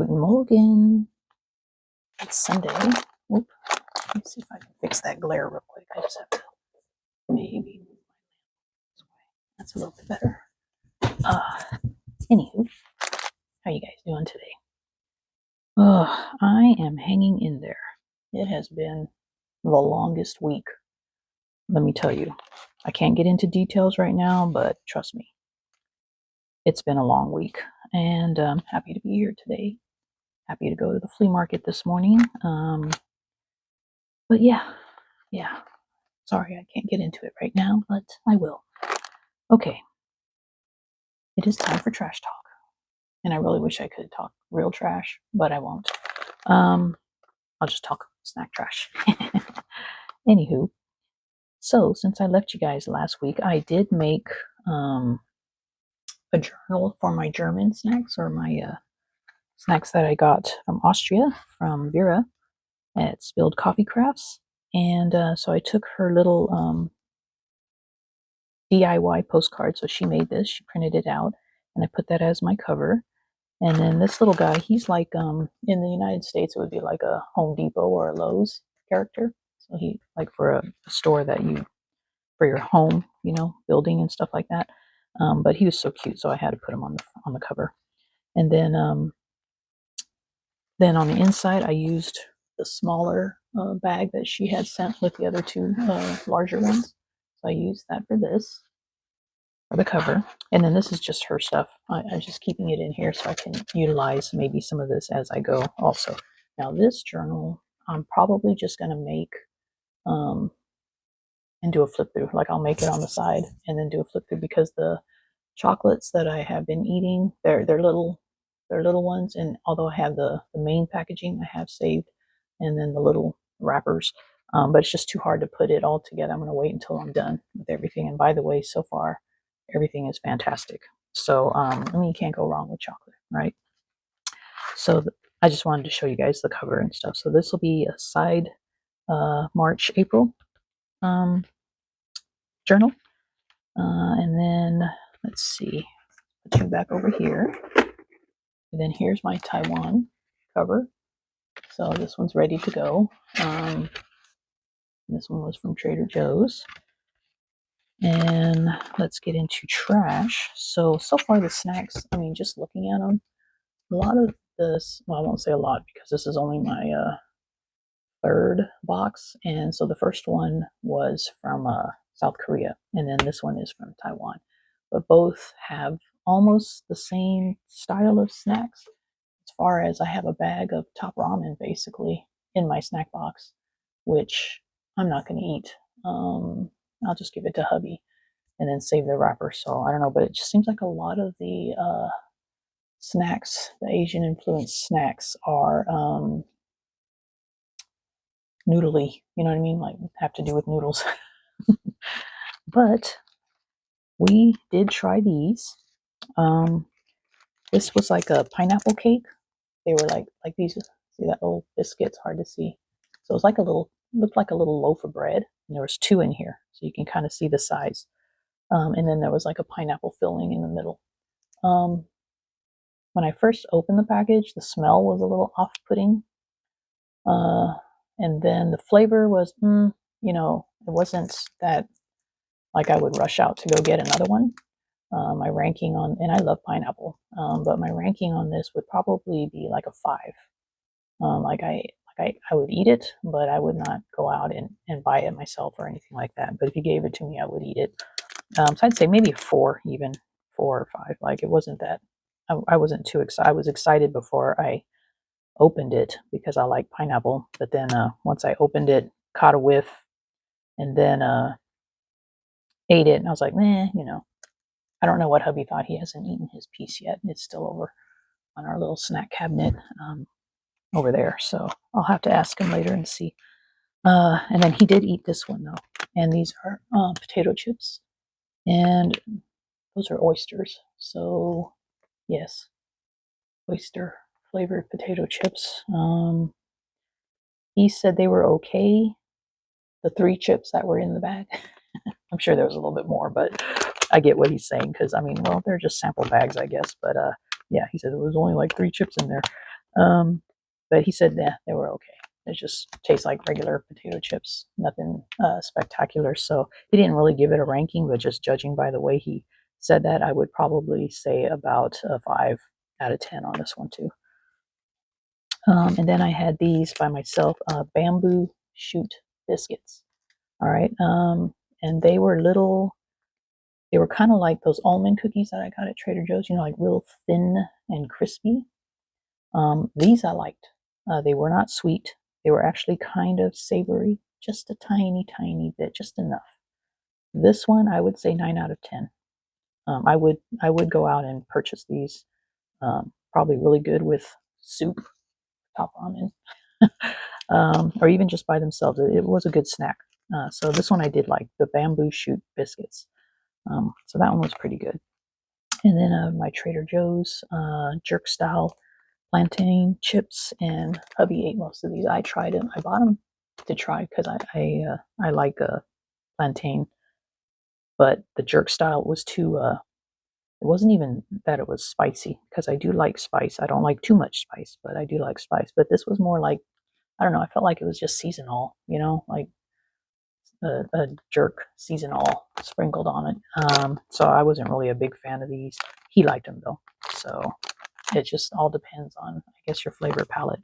Guten Morgen. It's Sunday. Oop. Let me see if I can fix that glare real quick. I just have to maybe move this way. That's a little bit better. Anywho, how you guys doing today? I am hanging in there. It has been the longest week. Let me tell you. I can't get into details right now, but trust me, it's been a long week, and I'm happy to be here today. Happy to go to the flea market this morning. But yeah. Sorry, I can't get into it right now, but I will. Okay. It is time for trash talk. And I really wish I could talk real trash, but I won't. I'll just talk snack trash. Anywho, so since I left you guys last week, I did make a journal for my German snacks, or my snacks that I got from Austria, from Vera at Spilled Coffee Crafts. And so I took her little DIY postcard. So she made this, she printed it out, and I put that as my cover. And then this little guy, he's like, in the United States, it would be like a Home Depot or a Lowe's character. So he, like for a store that you, for your home, you know, building and stuff like that. But he was so cute, so I had to put him on the cover. And then on the inside, I used the smaller bag that she had sent with the other two larger ones. So I used that for this, for the cover. And then this is just her stuff. I'm just keeping it in here so I can utilize maybe some of this as I go also. Now this journal, I'm probably just going to make and do a flip through. Like I'll make it on the side and then do a flip through, because the chocolates that I have been eating, they're little ones. And although I have the main packaging I have saved, and then the little wrappers, but it's just too hard to put it all together. I'm going to wait until I'm done with everything. And by the way, so far, everything is fantastic. So, I mean, you can't go wrong with chocolate, right? So I just wanted to show you guys the cover and stuff. So this will be a side March, April journal. And then let's see, put you back over here. And then here's my Taiwan cover. So this one's ready to go. This one was from Trader Joe's. And let's get into trash. So far the snacks, I mean, just looking at them, a lot of this, well, I won't say a lot because this is only my third box. And so the first one was from South Korea, and then this one is from Taiwan. But both have almost the same style of snacks. As far as, I have a bag of top ramen basically in my snack box, which I'm not going to eat. I'll just give it to hubby and then save the wrapper. So I don't know, but it just seems like a lot of the snacks, the Asian influenced snacks, are noodly. You know what I mean? Like have to do with noodles. But we did try these. This was like a pineapple cake. They were like these. See that little biscuit? It's hard to see. So it was like looked like a little loaf of bread. And there was 2 in here, so you can kind of see the size. And then there was like a pineapple filling in the middle. When I first opened the package, the smell was a little off-putting. And then the flavor was, you know, it wasn't that like I would rush out to go get another one. My ranking on, and I love pineapple, but my ranking on this would probably be like a 5. I would eat it, but I would not go out and buy it myself or anything like that. But if you gave it to me, I would eat it. So I'd say maybe a 4, even 4 or 5. Like it wasn't that, I wasn't too excited. I was excited before I opened it because I like pineapple. But then once I opened it, caught a whiff, and then ate it, and I was like, you know, I don't know what hubby thought. He hasn't eaten his piece yet. It's still over on our little snack cabinet over there. So I'll have to ask him later and see. And then he did eat this one though. And these are potato chips. And those are oysters. So yes, oyster flavored potato chips. He said they were okay. The 3 chips that were in the bag. I'm sure there was a little bit more, but I get what he's saying, because I mean, well, they're just sample bags, I guess. But yeah, he said there was only like 3 chips in there. But he said they were okay. It just tastes like regular potato chips, nothing spectacular. So he didn't really give it a ranking, but just judging by the way he said that, I would probably say about a 5 out of 10 on this one too. And then I had these by myself, bamboo shoot biscuits. All right. And they were they were kind of like those almond cookies that I got at Trader Joe's, like real thin and crispy. These I liked. They were not sweet. They were actually kind of savory, just a tiny, tiny bit, just enough. This one, I would say 9 out of 10. I would go out and purchase these. Probably really good with soup, top ramen, or even just by themselves. It was a good snack. So this one I did like, the bamboo shoot biscuits. So that one was pretty good. And then my Trader Joe's jerk style plantain chips, and hubby ate most of these. I tried them. I bought them to try because I like plantain, but the jerk style was too. It wasn't even that it was spicy, because I do like spice. I don't like too much spice, but I do like spice. But this was more like, I don't know. I felt like it was just seasonal, like a jerk seasonal sprinkled on it. So I wasn't really a big fan of these. He liked them though. So it just all depends on, I guess, your flavor palette.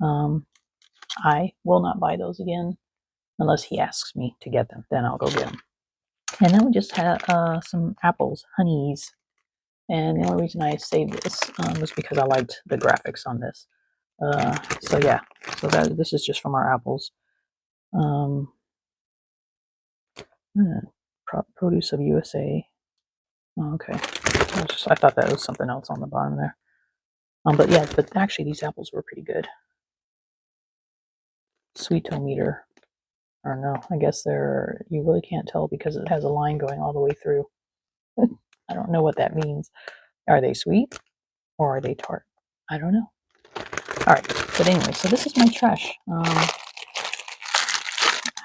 I will not buy those again unless he asks me to get them. Then I'll go get them. And then we just had some apples, honeys. And the only reason I saved this was because I liked the graphics on this. So yeah, so this is just from our apples. Um, Produce of USA. Oh, okay, I thought that was something else on the bottom there. But yeah, but actually these apples were pretty good. Sweetometer. Or no, I guess you really can't tell because it has a line going all the way through. I don't know what that means. Are they sweet or are they tart? I don't know. All right, but anyway, so this is my trash.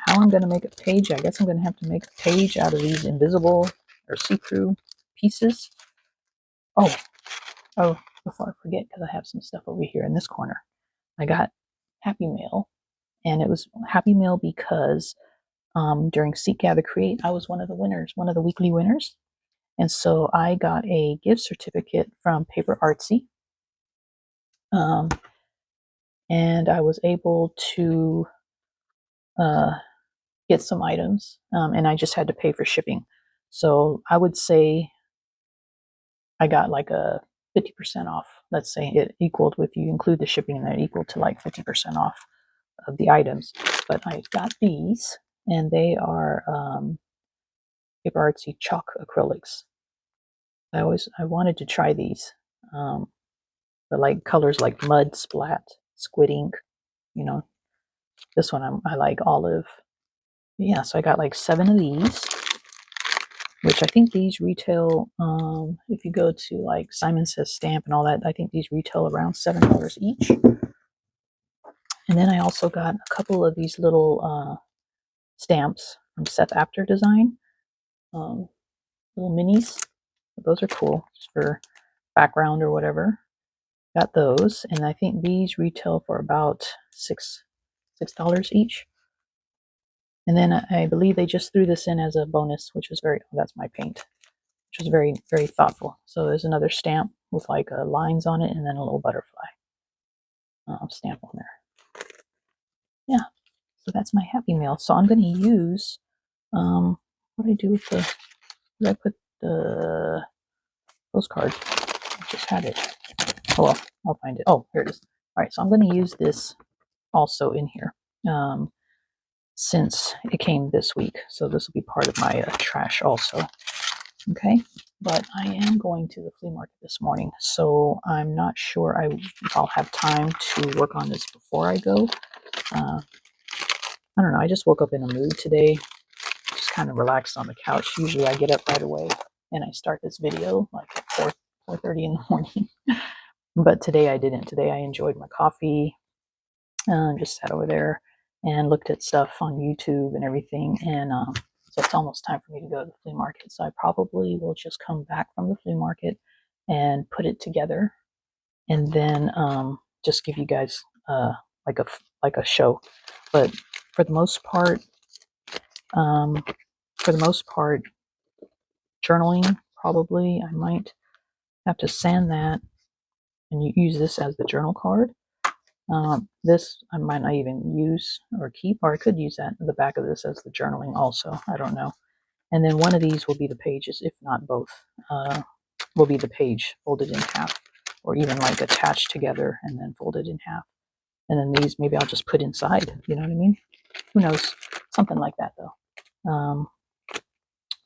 How I'm going to make a page, I guess I'm going to have to make a page out of these invisible or see-through pieces. Oh, before I forget, because I have some stuff over here in this corner. I got Happy Mail, and it was Happy Mail because during Seek, Gather, Create, I was one of the winners, one of the weekly winners. And so I got a gift certificate from Paper Artsy. And I was able to get some items, and I just had to pay for shipping. So I would say I got like a 50% off. Let's say it equaled, if you include the shipping in there, equal to like 50% off of the items. But I got these, and they are Paper Artsy chalk acrylics. I wanted to try these. The like colors like mud, splat, squid ink, you know. This one I like olive. Yeah, so I got like 7 of these, which I think these retail, if you go to like Simon Says Stamp and all that, I think these retail around $7 each. And then I also got a couple of these little stamps from Seth Apter Design, little minis. Those are cool, just for background or whatever. Got those, and I think these retail for about $6 each. And then I believe they just threw this in as a bonus, which was that's my paint, which was very, very thoughtful. So there's another stamp with like lines on it, and then a little butterfly stamp on there. Yeah, so that's my Happy Mail. So I'm going to use, what did I do with did I put the postcard? I just had it. Oh, well, I'll find it. Oh, here it is. All right, so I'm going to use this also in here. Since it came this week. So this will be part of my trash also. Okay, but I am going to the flea market this morning, so I'm not sure if I'll have time to work on this before I go. I don't know, I just woke up in a mood today, just kind of relaxed on the couch. Usually I get up right away and I start this video like at 4:30 in the morning. But today I didn't. Today I enjoyed my coffee, just sat over there and looked at stuff on YouTube and everything. And so it's almost time for me to go to the flea market. So I probably will just come back from the flea market and put it together. And then just give you guys like a show. But for the most part, um, journaling, probably I might have to sand that and use this as the journal card. This I might not even use or keep, or I could use that in the back of this as the journaling also. I don't know. And then one of these will be the pages, if not both, will be the page folded in half, or even like attached together and then folded in half. And then these maybe I'll just put inside. You know what I mean? Who knows? Something like that though.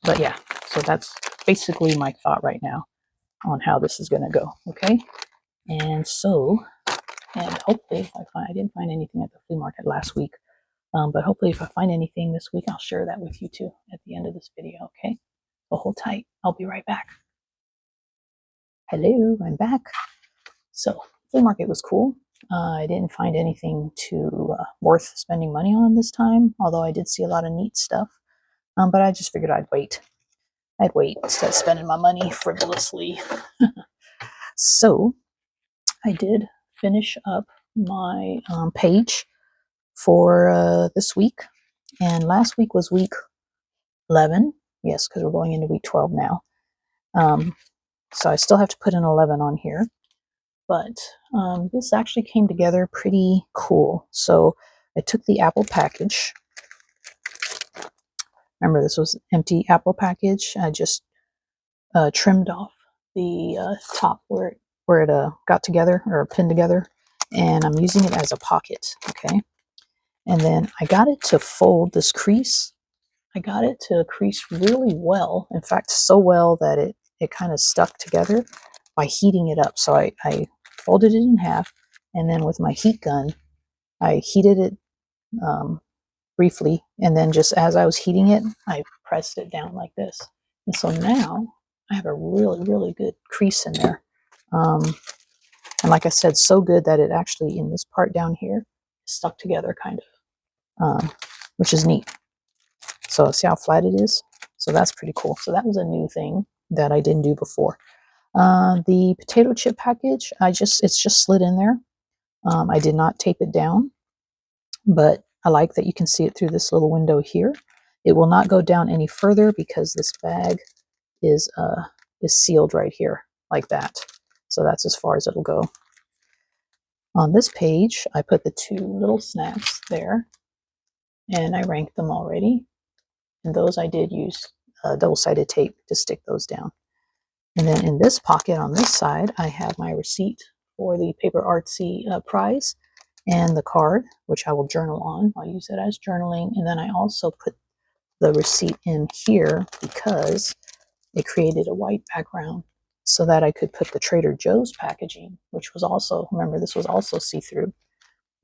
But yeah, so that's basically my thought right now on how this is going to go. Okay. And so, and hopefully if I didn't find anything at the flea market last week, but hopefully if I find anything this week, I'll share that with you too at the end of this video. Okay. So hold tight. I'll be right back. Hello, I'm back. So flea market was cool. I didn't find anything too worth spending money on this time, although I did see a lot of neat stuff. But I just figured I'd wait. Instead of spending my money frivolously. So I did finish up my page for this week. And last week was week 11. Yes, because we're going into week 12 now. So I still have to put an 11 on here. But this actually came together pretty cool. So I took the apple package. Remember, this was an empty apple package. I just trimmed off the top where it got together or pinned together. And I'm using it as a pocket, okay? And then I got it to fold this crease. I got it to crease really well. In fact, so well that it kind of stuck together by heating it up. So I folded it in half, and then with my heat gun, I heated it briefly, and then just as I was heating it, I pressed it down like this. And so now I have a really, really good crease in there. And like I said, so good that it actually, in this part down here, stuck together kind of, which is neat. So see how flat it is? So that's pretty cool. So that was a new thing that I didn't do before. The potato chip package, it's just slid in there. I did not tape it down, but I like that you can see it through this little window here. It will not go down any further because this bag is sealed right here like that. So that's as far as it'll go. On this page, I put the two little snacks there, and I ranked them already. And those I did use double-sided tape to stick those down. And then in this pocket on this side, I have my receipt for the Paper Artsy prize and the card, which I will journal on. I'll use it as journaling. And then I also put the receipt in here because it created a white background so that I could put the Trader Joe's packaging, which was also, remember, this was also see-through.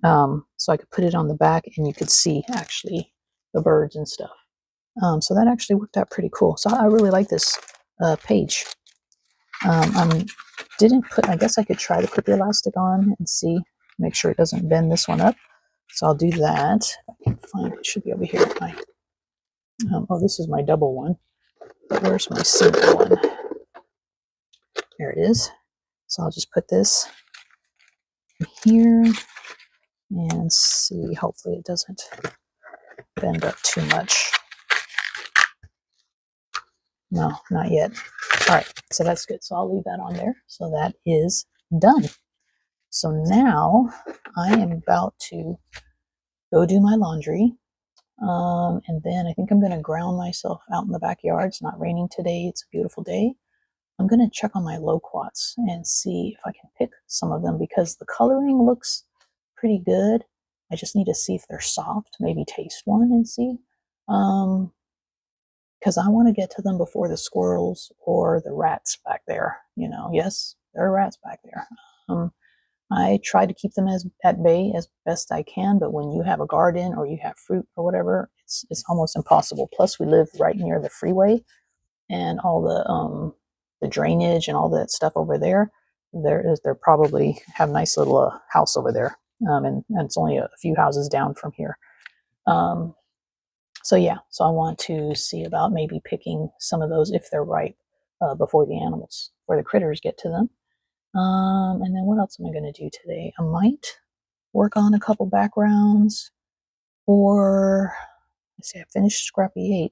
So I could put it on the back and you could see actually the birds and stuff. So that actually worked out pretty cool. So I really like this page. Didn't put, I guess I could try to put the elastic on and see, make sure it doesn't bend this one up. So I'll do that. I can find it, should be over here. Oh, this is my double one. But where's my single one? There it is. So I'll just put this in here and see, hopefully it doesn't bend up too much. No, not yet. All right, so that's good. So I'll leave that on there. So that is done. So now I am about to go do my laundry. And then I think I'm going to ground myself out in the backyard. It's not raining today. It's a beautiful day. I'm going to check on my loquats and see if I can pick some of them because the coloring looks pretty good. I just need to see if they're soft, maybe taste one and see. Because I want to get to them before the squirrels or the rats back there. You know, yes, there are rats back there. I try to keep them at bay as best I can, but when you have a garden or you have fruit or whatever, it's almost impossible. Plus, we live right near the freeway, and all the drainage and all that stuff over there. They're probably have a nice little house over there, and it's only a few houses down from here. So yeah, so I want to see about maybe picking some of those if they're ripe before the critters get to them. And then what else am I going to do today? I might work on a couple backgrounds, or let's see, I finished Scrappy 8.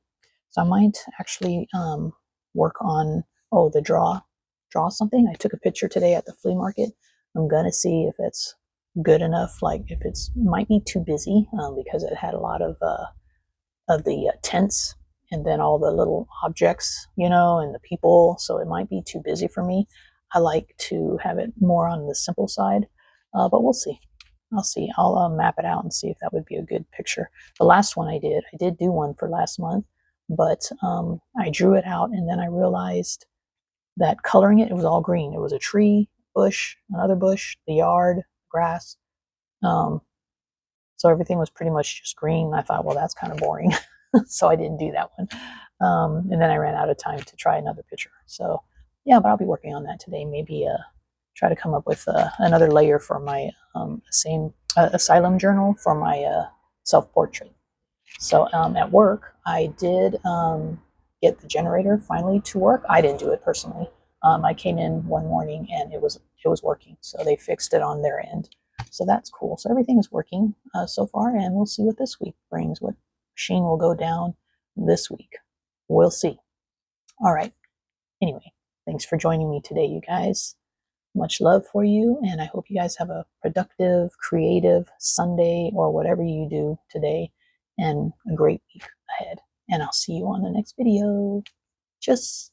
So I might actually work on, oh, the draw something. I took a picture today at the flea market. I'm going to see if it's good enough, like if it's might be too busy because it had a lot of the tents and then all the little objects, and the people. So it might be too busy for me. I like to have it more on the simple side, but we'll see. I'll see. I'll map it out and see if that would be a good picture. The last one I did do one for last month, but I drew it out and then I realized that coloring it was all green. It was a tree, bush, another bush, the yard, grass. Um, so everything was pretty much just green. I thought, well, that's kind of boring. So I didn't do that one. And then I ran out of time to try another picture. So yeah, but I'll be working on that today. Maybe try to come up with another layer for my same asylum journal for my self-portrait. So at work, I did get the generator finally to work. I didn't do it personally. I came in one morning and it was working. So they fixed it on their end. So that's cool. So everything is working so far, and we'll see what this week brings. What machine will go down this week? We'll see. All right. Anyway, thanks for joining me today, you guys. Much love for you, and I hope you guys have a productive, creative Sunday or whatever you do today, and a great week ahead. And I'll see you on the next video. Tschüss.